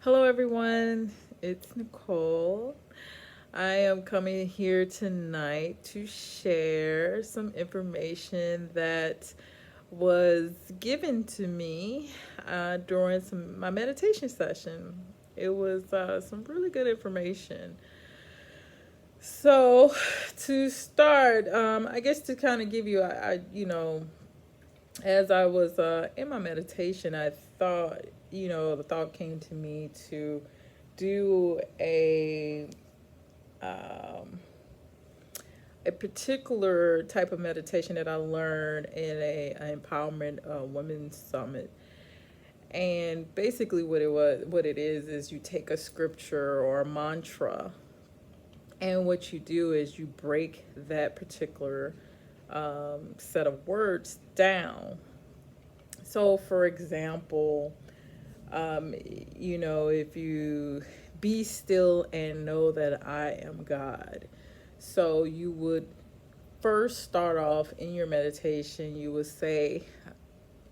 Hello, everyone. It's Nicole. I am coming here tonight to share some information that was given to me during my meditation session. It was some really good information. So, to start, I guess to kind of give you, as I was in my meditation, I thought, the thought came to me to do um, a particular type of meditation that I learned in an empowerment women's summit. And basically, what it is you take a scripture or a mantra, and what you do is you break that particular set of words down. So, for example, if you be still and know that I am God. So you would first start off in your meditation, you would say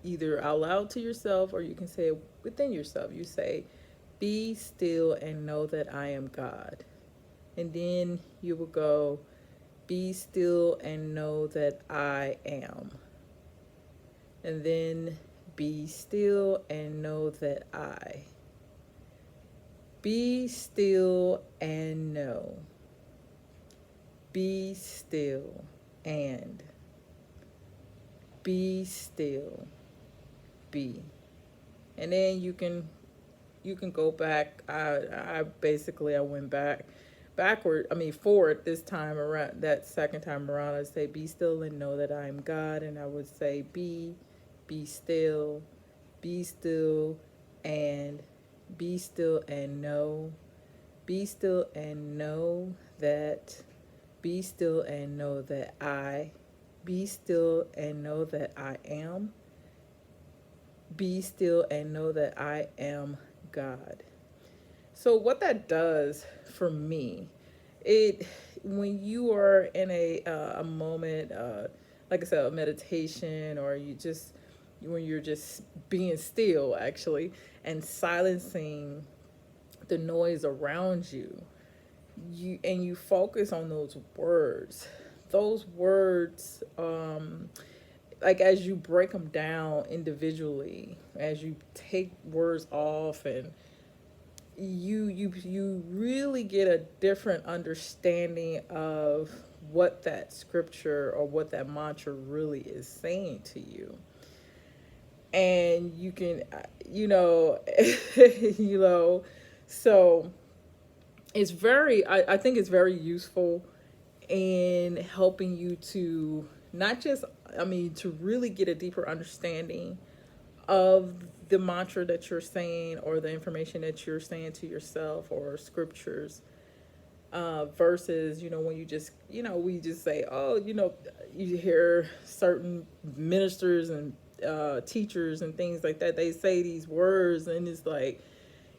either out loud to yourself or you can say it within yourself. You say, be still and know that I am God. And then you will go, be still and know that I am. And then be still and know that I. Be still and know. Be still and. Be still. Be. And then you can go back. I went forward this time around. That second time around, I say, be still and know that I am God. And I would say, be still, be still, and be still and know. Be still and know that. Be still and know that I. Be still and know that I am. Be still and know that I am God. So what that does for me, it when you are in a moment, like I said, a meditation, or when you're just being still, actually, and silencing the noise around you, you focus on those words. Those words, like as you break them down individually, as you take words off, and you really get a different understanding of what that scripture or what that mantra really is saying to you. And you can you know so it's very I think it's very useful in helping you to not just to really get a deeper understanding of the mantra that you're saying or the information that you're saying to yourself or scriptures, versus when you just we just say, oh, you hear certain ministers and teachers and things like that, they say these words and it's like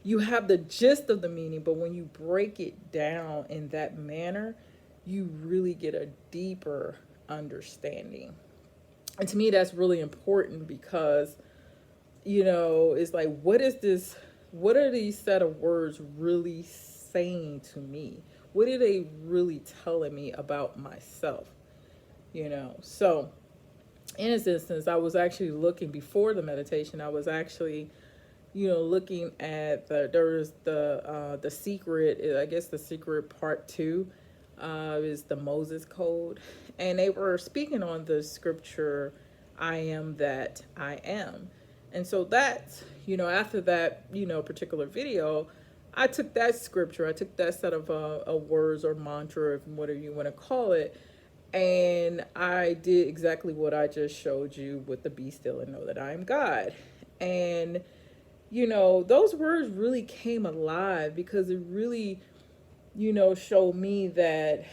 you have the gist of the meaning, but when you break it down in that manner, you really get a deeper understanding. And to me, that's really important because, it's like, what are these set of words really saying to me? What are they really telling me about myself? So in this instance, I was actually looking before the meditation, I was actually looking at there's the secret, I guess the secret part two is the Moses code. And they were speaking on the scripture, I am that I am. And so that's, after that, particular video, I took that scripture, I took that set of words or mantra, whatever you want to call it, and I did exactly what I just showed you with the be still and know that I am God. And those words really came alive because it really, showed me that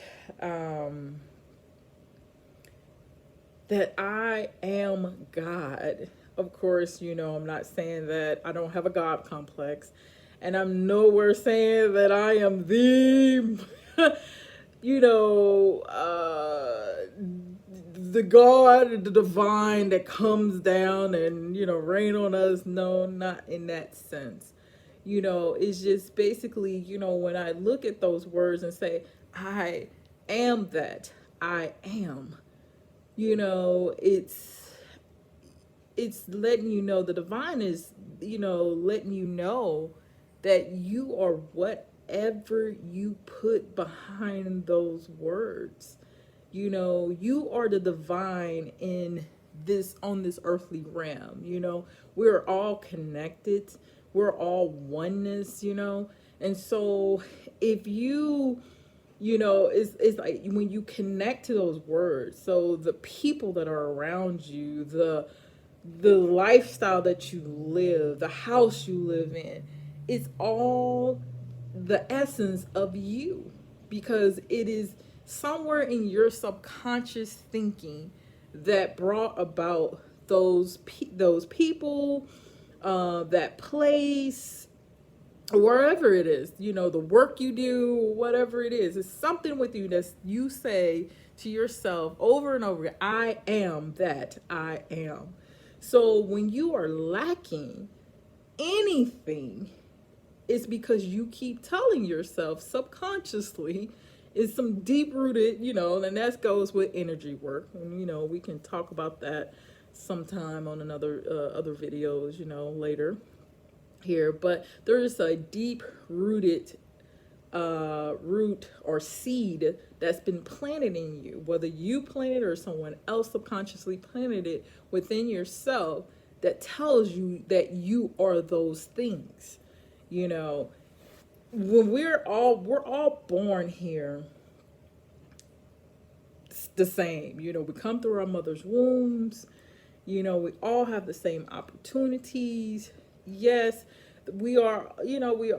that I am God. Of course, I'm not saying that I don't have a God complex, and I'm nowhere saying that I am the, the God, the divine that comes down and, rain on us. No, not in that sense. It's just basically, when I look at those words and say, I am that, I am, it's letting you know, the divine is, letting you know that you are whatever you put behind those words. You are the divine in this, on this earthly realm. We're all connected, we're all oneness. And so if it's like when you connect to those words, so the people that are around you, the lifestyle that you live, the house you live in, it's all the essence of you, because it is somewhere in your subconscious thinking that brought about those people, that place, wherever it is, the work you do, whatever it is, it's something with you that you say to yourself over and over again, I am that, I am. So when you are lacking anything, it's because you keep telling yourself subconsciously. It's some deep rooted, and that goes with energy work. And, we can talk about that sometime on another other videos, later here. But there is a deep rooted root or seed that's been planted in you, whether you planted or someone else subconsciously planted it within yourself, that tells you that you are those things. When we're all born here the same. We come through our mother's wombs. We all have the same opportunities. Yes, we are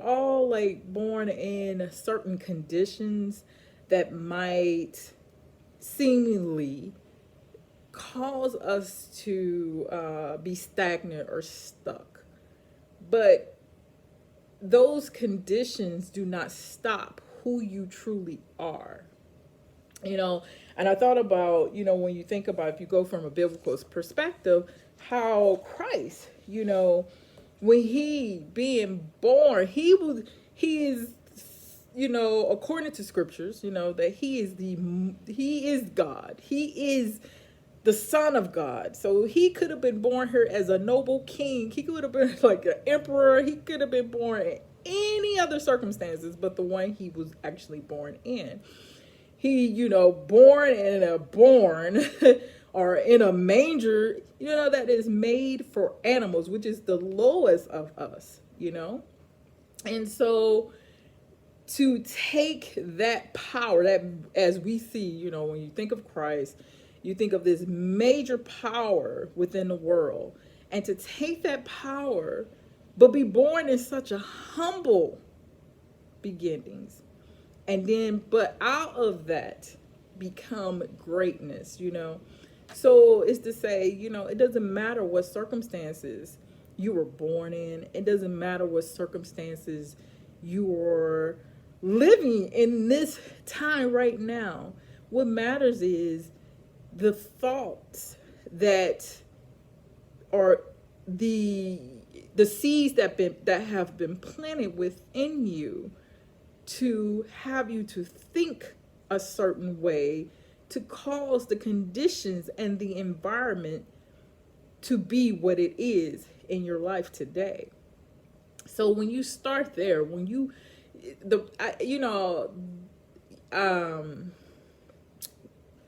all like born in certain conditions that might seemingly cause us to be stagnant or stuck. But those conditions do not stop who you truly are. And I thought about, when you think about, if you go from a biblical perspective, how Christ, when he being born, he is, according to scriptures, that he is God. He is the Son of God. So he could have been born here as a noble king. He could have been like an emperor. He could have been born in any other circumstances but the one he was actually born in. He, born in a barn or in a manger, that is made for animals, which is the lowest of us, And so to take that power, that, as we see, when you think of Christ, you think of this major power within the world, and to take that power, but be born in such a humble beginnings. And then, but out of that become greatness, So it's to say, it doesn't matter what circumstances you were born in. It doesn't matter what circumstances you are living in this time right now. What matters is the thoughts that are the seeds that have been planted within you, to have you to think a certain way, to cause the conditions and the environment to be what it is in your life today. So when you start there, when you, I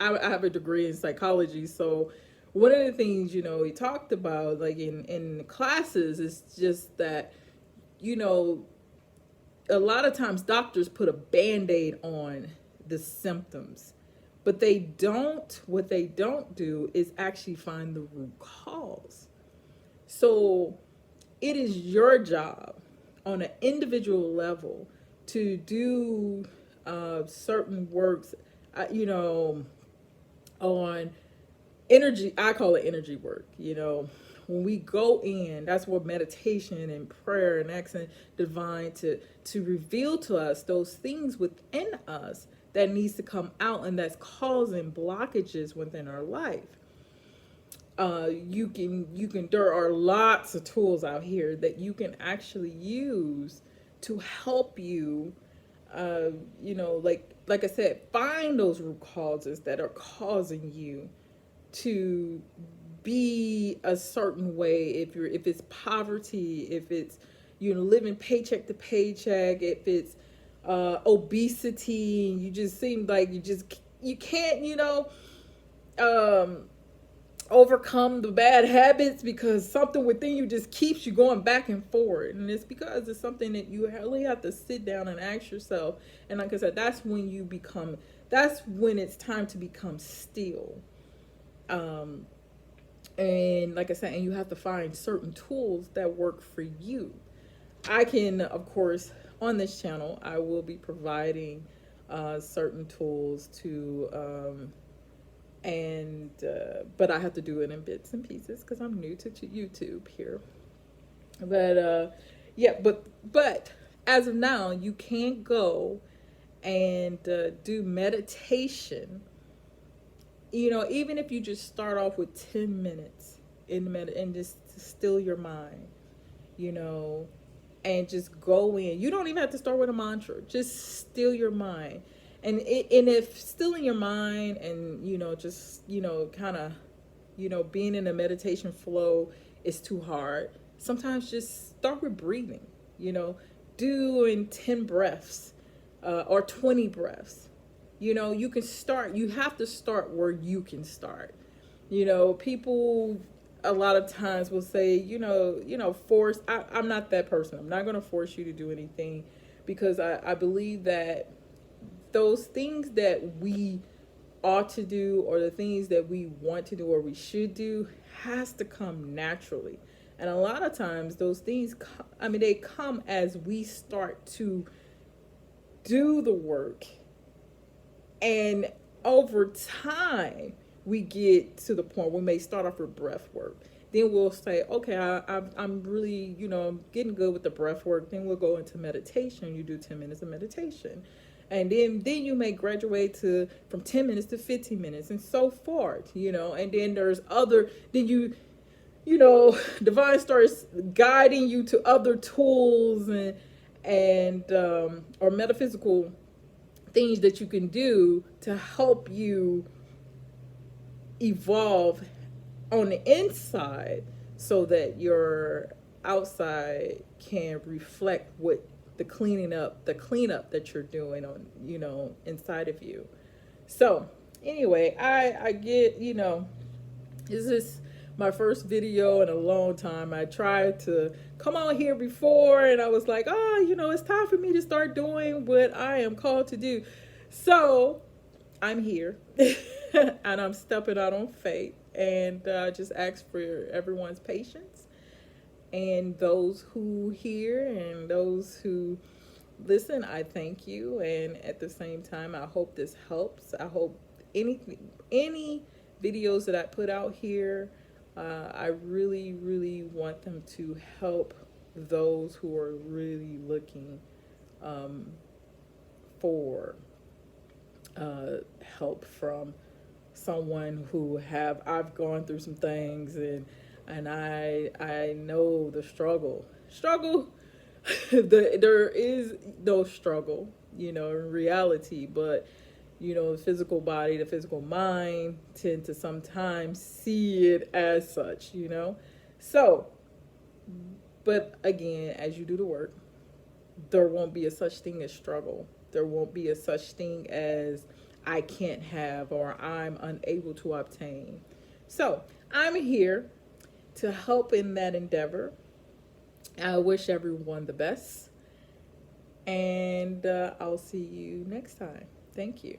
have a degree in psychology, so one of the things, he talked about, like in classes, is just that, a lot of times doctors put a Band-Aid on the symptoms, but what they don't do is actually find the root cause. So it is your job on an individual level to do certain works, on energy. I call it energy work. When we go in, that's where meditation and prayer and asking divine to reveal to us those things within us that needs to come out and that's causing blockages within our life. There are lots of tools out here that you can actually use to help you, uh, like I said, find those root causes that are causing you to be a certain way. If it's poverty, if it's living paycheck to paycheck, if it's obesity, you just seem like you can't um overcome the bad habits because something within you just keeps you going back and forward, and it's because it's something that you really have to sit down and ask yourself. And like I said, that's when it's time to become still. um and like I said, and you have to find certain tools that work for you. I can, of course, on this channel I will be providing certain tools to and but I have to do it in bits and pieces because I'm new to YouTube here. But yeah, but as of now, you can go and do meditation. Even if you just start off with 10 minutes and just still your mind, you know, and just go in. You don't even have to start with a mantra. Just still your mind. And if still in your mind and just kind of being in a meditation flow is too hard, sometimes just start with breathing. Doing 10 breaths or 20 breaths. You can start. You have to start where you can start. People a lot of times will say, force. I'm not that person. I'm not going to force you to do anything, because I believe that those things that we ought to do, or the things that we want to do or we should do, has to come naturally. And a lot of times those things, they come as we start to do the work. And over time, we get to the point we may start off with breath work. Then we'll say, okay, I'm really, I'm getting good with the breath work. Then we'll go into meditation. You do 10 minutes of meditation. And then you may graduate from 10 minutes to 15 minutes and so forth, and then divine starts guiding you to other tools and or metaphysical things that you can do to help you evolve on the inside, so that your outside can reflect what the cleanup that you're doing on inside of you. So anyway, I get, this is my first video in a long time. I tried to come on here before and I was like, it's time for me to start doing what I am called to do. So I'm here and I'm stepping out on faith, and just ask for everyone's patience, and those who hear and those who listen, I thank you. And at the same time, I hope this helps. I hope any videos that I put out here, I really, really want them to help those who are really looking for help from someone who I've gone through some things, and I know the struggle. There is no struggle, in reality, but the physical body, the physical mind tend to sometimes see it as such, So, but again, as you do the work, there won't be a such thing as struggle. There won't be a such thing as I can't have or I'm unable to obtain. So I'm here to help in that endeavor. I wish everyone the best, and I'll see you next time. Thank you.